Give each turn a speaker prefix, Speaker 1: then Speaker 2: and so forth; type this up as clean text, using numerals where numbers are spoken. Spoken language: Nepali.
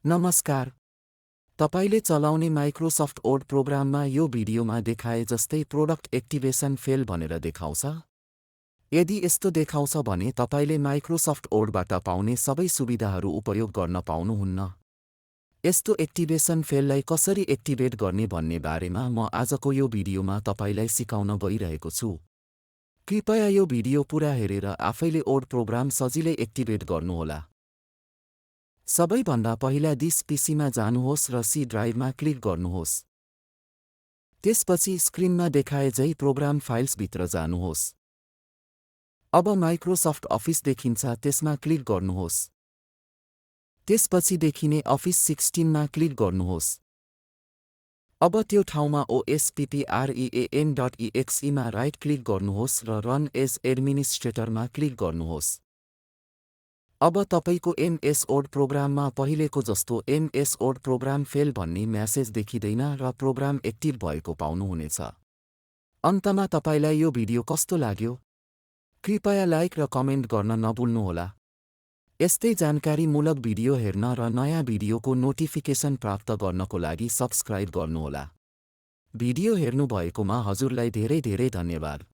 Speaker 1: नमस्कार। तपाईले चलाउने माइक्रोसफ्ट वर्ड प्रोग्राममा यो भिडियोमा देखाए जस्तै प्रोडक्ट एक्टिभेसन फेल भनेर देखाउँछ। यदि यस्तो देखाउँछ भने तपाईले माइक्रोसफ्ट वर्डबाट पाउने सबै सुविधाहरू उपयोग गर्न पाउनुहुन्न। यस्तो एक्टिभेसन फेललाई कसरी एक्टिभेट गर्ने भन्ने बारेमा म आजको यो भिडियोमा तपाईलाई सिकाउन गइरहेको छु। कृपया यो भिडियो पुरा हेरेर आफैले वर्ड प्रोग्राम सजिलै एक्टिभेट गर्नुहोला। सबैभन्दा पहिला दिस पीसीमा जानुहोस् र सी ड्राइभमा क्लिक गर्नुहोस्। त्यसपछि स्क्रिनमा देखाए झै प्रोग्राम फाइल्सभित्र जानुहोस्। अब माइक्रोसफ्ट अफिस देखिन्छ, त्यसमा क्लिक गर्नुहोस्। त्यसपछि देखिने अफिस 16 मा क्लिक गर्नुहोस्। अब त्यो ठाउँमा ospprean.exe मा राइट क्लिक गर्नुहोस् र रन एज एडमिनिस्ट्रेटरमा क्लिक गर्नुहोस्। अब तपाईको एमएस वर्ड प्रोग्राममा पहिलेको जस्तो एमएस वर्ड प्रोग्राम फेल भन्ने म्यासेज देखिँदैन र प्रोग्राम एक्टिभ भएको पाउनुहुनेछ। अन्तमा तपाईलाई यो भिडियो कस्तो लाग्यो? कृपया लाइक र कमेन्ट गर्न नभुल्नुहोला। यस्तै जानकारीमूलक भिडियो हेर्न र नयाँ भिडियोको नोटिफिकेसन प्राप्त गर्नको लागि सब्स्क्राइब गर्नुहोला। भिडियो हेर्नुभएकोमा हजुरलाई धेरै धेरै धन्यवाद।